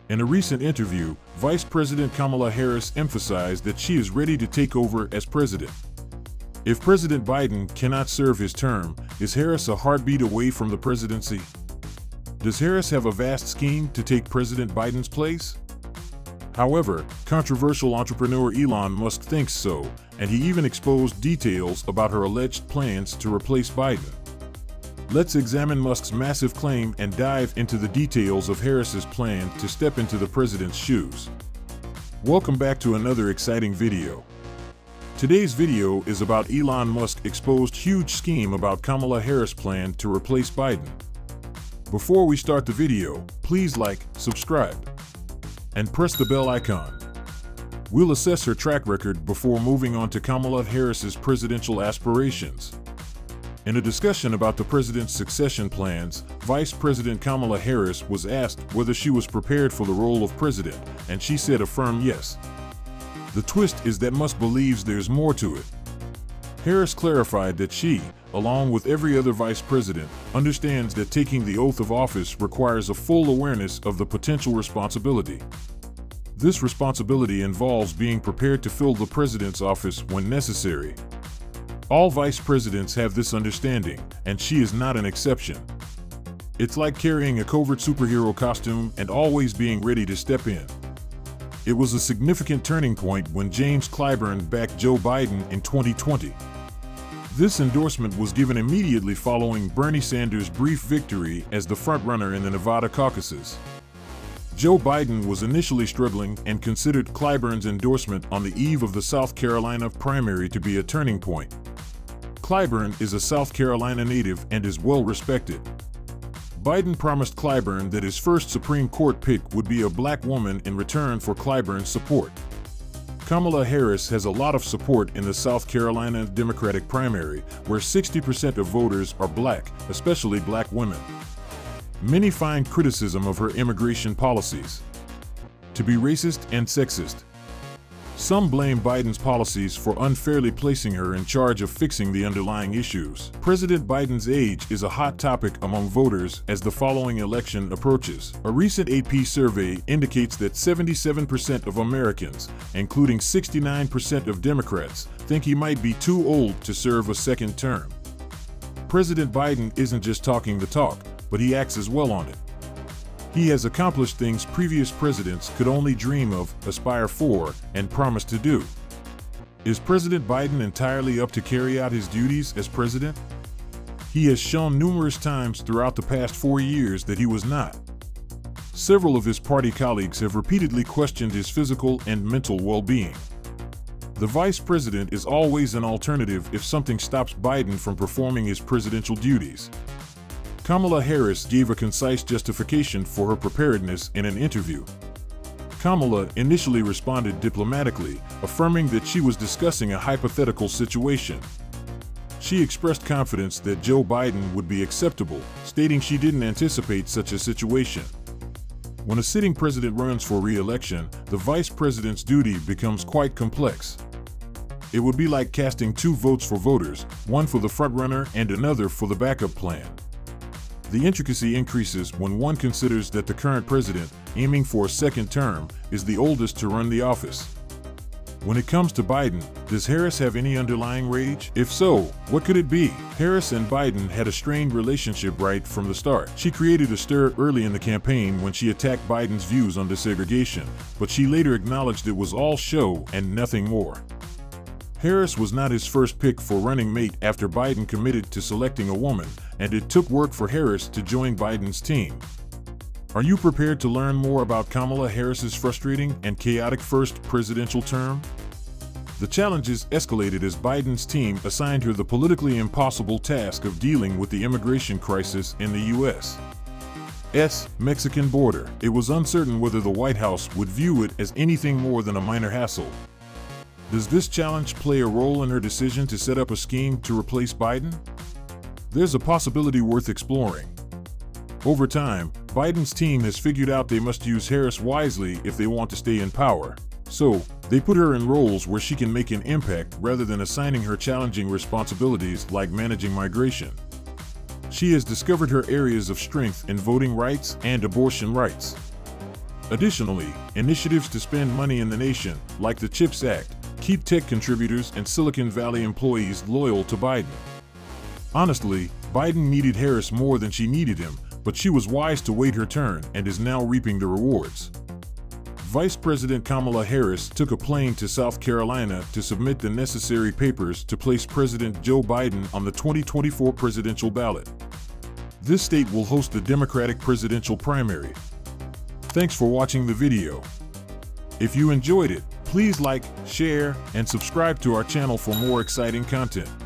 In a recent interview, Vice President Kamala Harris emphasized that she is ready to take over as president. If President Biden cannot serve his term, is Harris a heartbeat away from the presidency? Does Harris have a vast scheme to take President Biden's place? However, controversial entrepreneur Elon Musk thinks so, and he even exposed details about her alleged plans to replace Biden. Let's examine Musk's massive claim and dive into the details of Harris's plan to step into the president's shoes. Welcome back to another exciting video. Today's video is about Elon Musk exposed huge scheme about Kamala Harris' plan to replace Biden. Before we start the video, please like, subscribe, and press the bell icon. We'll assess her track record before moving on to Kamala Harris's presidential aspirations. In a discussion about the president's succession plans, Vice President Kamala Harris was asked whether she was prepared for the role of president, and she said a firm yes. The twist is that Musk believes there's more to it. Harris clarified that she, along with every other vice president, understands that taking the oath of office requires a full awareness of the potential responsibility. This responsibility involves being prepared to fill the president's office when necessary. All vice presidents have this understanding, and she is not an exception. It's like carrying a covert superhero costume and always being ready to step in. It was a significant turning point when James Clyburn backed Joe Biden in 2020. This endorsement was given immediately following Bernie Sanders' brief victory as the frontrunner in the Nevada caucuses. Joe Biden was initially struggling and considered Clyburn's endorsement on the eve of the South Carolina primary to be a turning point. Clyburn is a South Carolina native and is well respected. Biden promised Clyburn that his first Supreme Court pick would be a black woman in return for Clyburn's support. Kamala Harris has a lot of support in the South Carolina Democratic primary, where 60% of voters are black, especially black women. Many find criticism of her immigration policies to be racist and sexist. Some blame Biden's policies for unfairly placing her in charge of fixing the underlying issues. President Biden's age is a hot topic among voters as the following election approaches. A recent AP survey indicates that 77% of Americans, including 69% of Democrats, think he might be too old to serve a second term. President Biden isn't just talking the talk, but he acts as well on it. He has accomplished things previous presidents could only dream of, aspire for, and promise to do. Is President Biden entirely up to carry out his duties as president? He has shown numerous times throughout the past 4 years that he was not. Several of his party colleagues have repeatedly questioned his physical and mental well-being. The vice president is always an alternative if something stops Biden from performing his presidential duties. Kamala Harris gave a concise justification for her preparedness in an interview. Kamala initially responded diplomatically, affirming that she was discussing a hypothetical situation. She expressed confidence that Joe Biden would be acceptable, stating she didn't anticipate such a situation. When a sitting president runs for re-election, the vice president's duty becomes quite complex. It would be like casting 2 votes for voters, one for the frontrunner and another for the backup plan. The intricacy increases when one considers that the current president, aiming for a second term, is the oldest to run the office. When it comes to Biden, does Harris have any underlying rage? If so, what could it be? Harris and Biden had a strained relationship right from the start. She created a stir early in the campaign when she attacked Biden's views on desegregation, but she later acknowledged it was all show and nothing more. Harris was not his first pick for running mate after Biden committed to selecting a woman, and it took work for Harris to join Biden's team. Are you prepared to learn more about Kamala Harris's frustrating and chaotic first presidential term? The challenges escalated as Biden's team assigned her the politically impossible task of dealing with the immigration crisis in the U.S. Mexican border. It was uncertain whether the White House would view it as anything more than a minor hassle. Does this challenge play a role in her decision to set up a scheme to replace Biden? There's a possibility worth exploring. Over time, Biden's team has figured out they must use Harris wisely if they want to stay in power. So, they put her in roles where she can make an impact rather than assigning her challenging responsibilities like managing migration. She has discovered her areas of strength in voting rights and abortion rights. Additionally, initiatives to spend money in the nation, like the CHIPS Act, keep tech contributors and Silicon Valley employees loyal to Biden. Honestly, Biden needed Harris more than she needed him, but she was wise to wait her turn and is now reaping the rewards. Vice President Kamala Harris took a plane to South Carolina to submit the necessary papers to place President Joe Biden on the 2024 presidential ballot. This state will host the Democratic presidential primary. Thanks for watching the video. If you enjoyed it, please like, share, and subscribe to our channel for more exciting content.